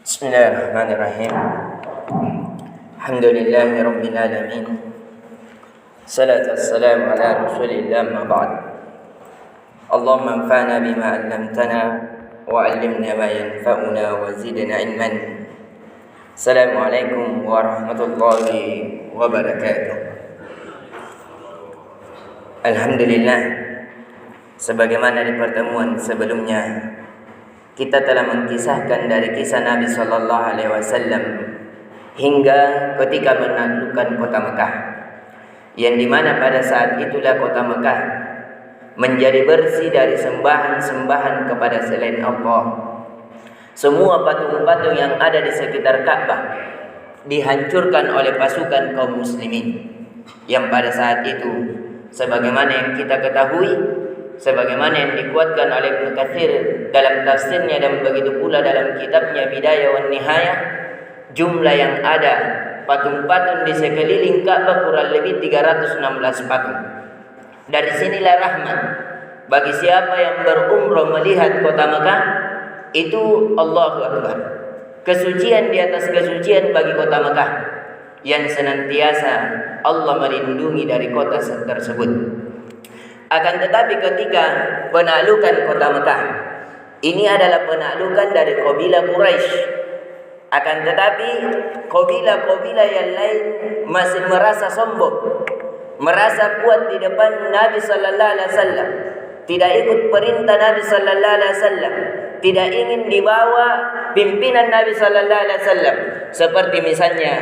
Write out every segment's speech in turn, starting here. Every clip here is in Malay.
Bismillahirrahmanirrahim. Alhamdulillahi rabbil alamin. Salatu wassalamu ala Rasulillah ma ba'd. Allahumma anfa'na bima 'allamtana wa 'allimna ma yanfa'una wa zidna ilman. Assalamualaikum warahmatullahi wabarakatuh. Alhamdulillah, sebagaimana di pertemuan sebelumnya kita telah mengkisahkan dari kisah Nabi sallallahu alaihi wasallam hingga ketika menaklukkan kota Mekah, yang dimana pada saat itulah kota Mekah menjadi bersih dari sembahan-sembahan kepada selain Allah. Semua patung-patung yang ada di sekitar Ka'bah dihancurkan oleh pasukan kaum muslimin, yang pada saat itu sebagaimana yang kita ketahui, sebagaimana yang dikuatkan oleh Ibnu Katsir dalam tafsirnya dan begitu pula dalam kitabnya Bidayah wan Nihayah, jumlah yang ada patung-patung di sekeliling Ka'bah kurang lebih 316 patung. Dari sinilah rahmat bagi siapa yang berumrah melihat kota Mekah, itu Allahu Akbar. Kesucian di atas kesucian bagi kota Mekah yang senantiasa Allah melindungi dari kota tersebut. Akan tetapi ketika penaklukan kota Mekah, ini adalah penaklukan dari kabilah Quraisy. Akan tetapi kabilah-kabilah yang lain masih merasa sombong, merasa kuat di depan Nabi sallallahu alaihi wasallam, tidak ikut perintah Nabi sallallahu alaihi wasallam, tidak ingin dibawa pimpinan Nabi sallallahu alaihi wasallam, seperti misalnya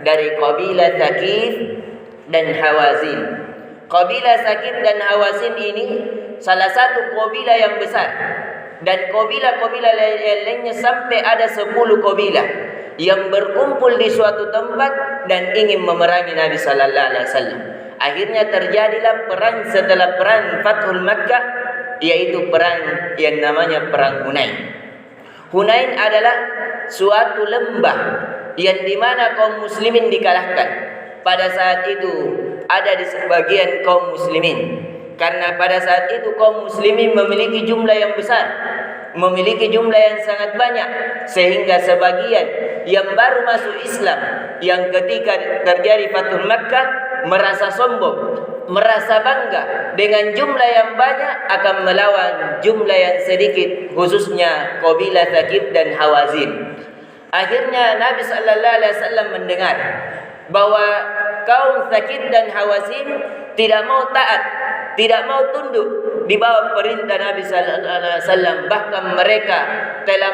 dari kabilah Thaqif dan Hawazin. Kabilah Thaqif dan Hawazin ini salah satu kabilah yang besar, dan kabilah-kabilah lainnya sampai ada 10 kabilah yang berkumpul di suatu tempat dan ingin memerangi Nabi sallallahu alaihi wasallam. Akhirnya terjadilah perang setelah perang Fathul Makkah, yaitu perang yang namanya perang Hunain. Hunain adalah suatu lembah yang dimana kaum muslimin dikalahkan. Pada saat itu ada di sebagian kaum muslimin, karena pada saat itu kaum muslimin memiliki jumlah yang besar, memiliki jumlah yang sangat banyak, sehingga sebagian yang baru masuk Islam, yang ketika terjadi Fathul Makkah merasa sombong, merasa bangga dengan jumlah yang banyak akan melawan jumlah yang sedikit, khususnya kabilah Thaqif dan Hawazin. Akhirnya Nabi sallallahu alaihi wasallam mendengar bahwa kaum Thaqif dan Hawazin tidak mau taat, tidak mau tunduk di bawah perintah Nabi sallallahu alaihi wasallam, bahkan mereka telah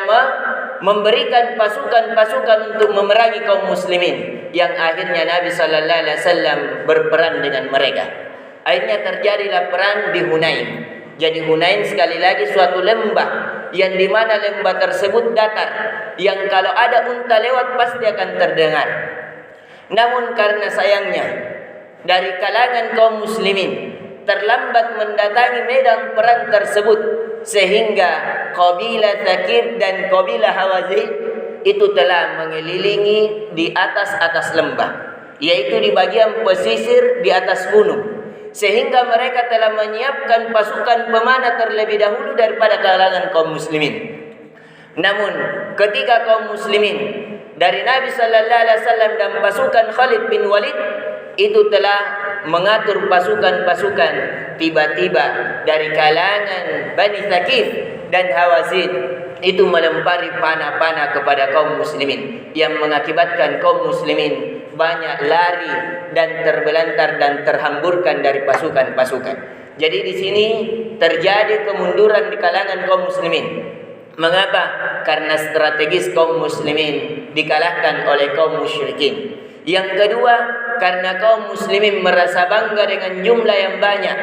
memberikan pasukan-pasukan untuk memerangi kaum muslimin, yang akhirnya Nabi sallallahu alaihi wasallam berperang dengan mereka. Akhirnya terjadilah perang di Hunain. Jadi Hunain sekali lagi suatu lembah yang dimana lembah tersebut datar, yang kalau ada unta lewat pasti akan terdengar. Namun karena sayangnya dari kalangan kaum muslimin terlambat mendatangi medan perang tersebut, sehingga kabilah Thaqif dan kabilah Hawazin itu telah mengelilingi di atas lembah, yaitu di bagian pesisir di atas gunung, sehingga mereka telah menyiapkan pasukan pemanah terlebih dahulu daripada kalangan kaum muslimin. Namun ketika kaum muslimin dari Nabi sallallahu alaihi wasallam dan pasukan Khalid bin Walid itu telah mengatur pasukan-pasukan, tiba-tiba dari kalangan Bani Thaqif dan Hawazin itu melempari panah-panah kepada kaum muslimin, yang mengakibatkan kaum muslimin banyak lari dan terbelantar dan terhamburkan dari pasukan-pasukan. Jadi di sini terjadi kemunduran di kalangan kaum muslimin. Mengapa? Karena strategis kaum muslimin dikalahkan oleh kaum musyrikin. Yang kedua, karena kaum muslimin merasa bangga dengan jumlah yang banyak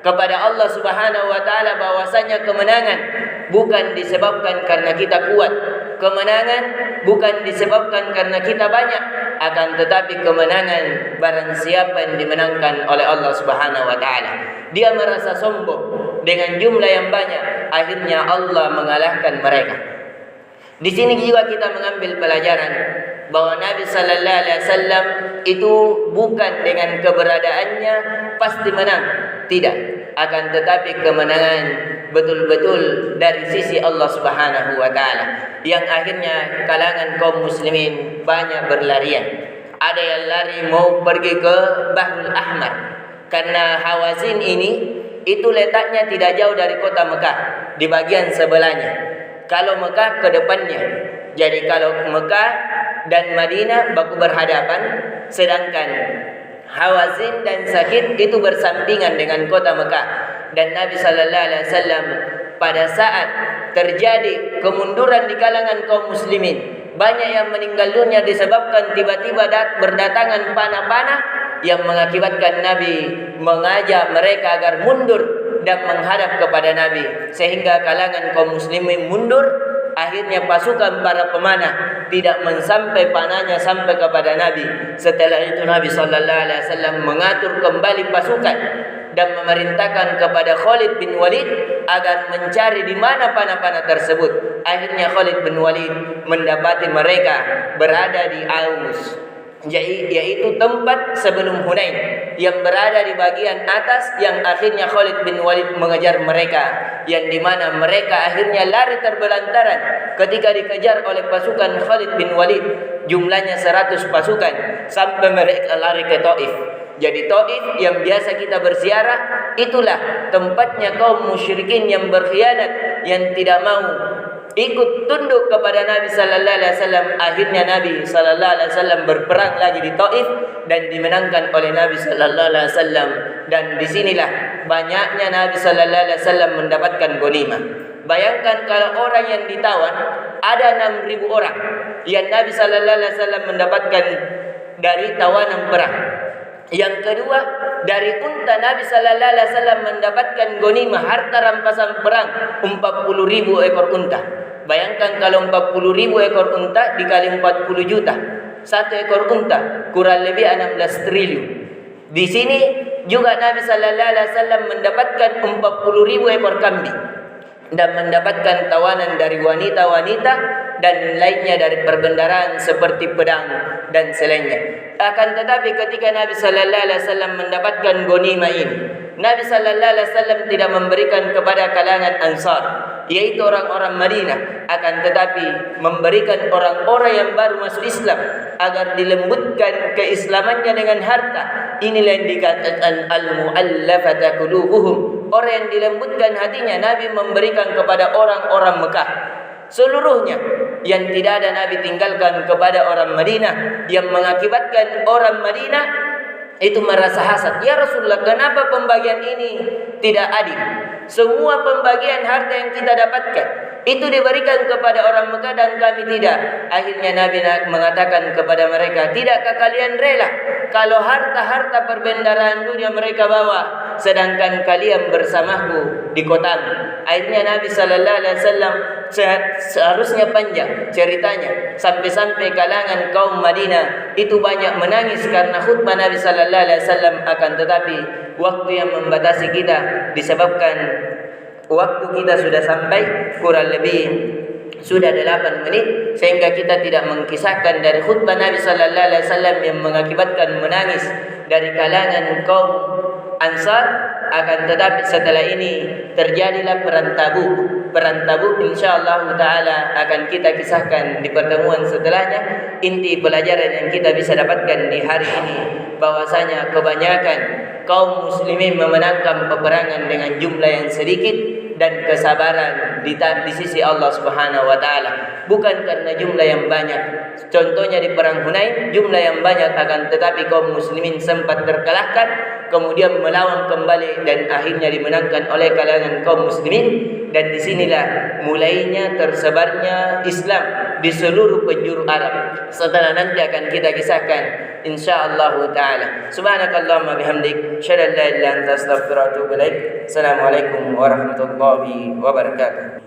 kepada Allah Subhanahu wa taala, bahwasanya kemenangan bukan disebabkan karena kita kuat, kemenangan bukan disebabkan karena kita banyak, akan tetapi kemenangan barang siapa yang dimenangkan oleh Allah Subhanahu wa taala. Dia merasa sombong dengan jumlah yang banyak, akhirnya Allah mengalahkan mereka. Di sini juga kita mengambil pelajaran bahwa Nabi sallallahu alaihi wasallam itu bukan dengan keberadaannya pasti menang, tidak. akan tetapi kemenangan betul-betul dari sisi Allah Subhanahu wa taala, yang akhirnya kalangan kaum muslimin banyak berlarian. Ada yang lari mau pergi ke Bahrul Ahmar, karena Hawazin ini itu letaknya tidak jauh dari kota Mekah, di bagian sebelahnya. Kalau Mekah ke depannya. Jadi kalau Mekah dan Madinah baku berhadapan, sedangkan Hawazin dan Sakif itu bersampingan dengan kota Mekah. Dan Nabi sallallahu alaihi wasallam pada saat terjadi kemunduran di kalangan kaum muslimin, banyak yang meninggal dunia disebabkan tiba-tiba berdatangan panah-panah yang mengakibatkan Nabi mengajak mereka agar mundur dan menghadap kepada Nabi, sehingga kalangan kaum muslimin mundur. Akhirnya pasukan para pemanah tidak mensampai panahnya sampai kepada Nabi. Setelah itu Nabi sallallahu alaihi wasallam mengatur kembali pasukan dan memerintahkan kepada Khalid bin Walid agar mencari di mana panah-panah tersebut. Akhirnya Khalid bin Walid mendapati mereka berada di Aus, yaitu tempat sebelum Hunain, yang berada di bagian atas, yang akhirnya Khalid bin Walid mengejar mereka, yang dimana mereka akhirnya lari terbelantaran ketika dikejar oleh pasukan Khalid bin Walid, jumlahnya 100 pasukan, sampai mereka lari ke Taif. Jadi Taif yang biasa kita berziarah, itulah tempatnya kaum musyrikin yang berkhianat, yang tidak mau ikut tunduk kepada Nabi sallallahu alaihi wasallam. Akhirnya Nabi sallallahu alaihi wasallam berperang lagi di Taif dan dimenangkan oleh Nabi sallallahu alaihi wasallam. Dan disinilah banyaknya Nabi sallallahu alaihi wasallam mendapatkan ghanimah. Bayangkan kalau orang yang ditawan ada 6.000 orang yang Nabi sallallahu alaihi wasallam mendapatkan dari tawanan perang. Yang kedua, dari unta Nabi sallallahu alaihi wasallam mendapatkan ghanimah, harta rampasan perang 40.000 ekor unta. Bayangkan kalau 40.000 ekor unta dikali 40 juta. Satu ekor unta kurang lebih 16 triliun. Di sini juga Nabi sallallahu alaihi wasallam mendapatkan 40.000 ekor kambing dan mendapatkan tawanan dari wanita-wanita dan lainnya dari perbendaharaan seperti pedang dan selainnya. Akan tetapi ketika Nabi sallallahu alaihi wasallam mendapatkan ghanimah ini, Nabi sallallahu alaihi wasallam tidak memberikan kepada kalangan Ansar, yaitu orang-orang Madinah, akan tetapi memberikan orang-orang yang baru masuk Islam agar dilembutkan keislamannya dengan harta. Inilah yang dikatakan al-mu'allafata qulubuhum, orang yang dilembutkan hatinya. Nabi memberikan kepada orang-orang Mekah seluruhnya, yang tidak ada Nabi tinggalkan kepada orang Madinah, yang mengakibatkan orang Madinah itu merasa hasad. Ya Rasulullah, kenapa pembagian ini tidak adil? Semua pembagian harta yang kita dapatkan itu diberikan kepada orang Mekah dan kami tidak. Akhirnya Nabi mengatakan kepada mereka, tidakkah kalian rela kalau harta-harta perbendaharaan dunia mereka bawa, sedangkan kalian bersamaku di kotamu? Akhirnya Nabi sallallahu alaihi wasallam, seharusnya panjang ceritanya, sampai-sampai kalangan kaum Madinah itu banyak menangis karena khutbah Nabi sallallahu alaihi wasallam. Akan tetapi waktu yang membatasi kita disebabkan waktu kita sudah sampai kurang lebih sudah 8 menit, sehingga kita tidak mengkisahkan dari khutbah Nabi sallallahu alaihi wasallam yang mengakibatkan menangis dari kalangan kaum Ansar. Akan tetapi setelah ini terjadilah perang Tabuk. Perang Tabuk insyaallah taala akan kita kisahkan di pertemuan setelahnya. Inti pelajaran yang kita bisa dapatkan di hari ini, bahwasanya kebanyakan kaum muslimin memenangkan peperangan dengan jumlah yang sedikit dan kesabaran di sisi Allah Subhanahu wa taala, bukan karena jumlah yang banyak. Contohnya di perang Hunain, jumlah yang banyak, akan tetapi kaum muslimin sempat terkalahkan, kemudian melawan kembali dan akhirnya dimenangkan oleh kalangan kaum muslimin. Dan disinilah mulainya tersebarnya Islam di seluruh penjuru Arab. Setelah nanti akan kita kisahkan insyaallah taala. Subhanakallahumma bihamdik, asyhadu an la ilaha illa anta, astaghfiruka wa atubu ilaik. Assalamualaikum warahmatullahi wabarakatuh.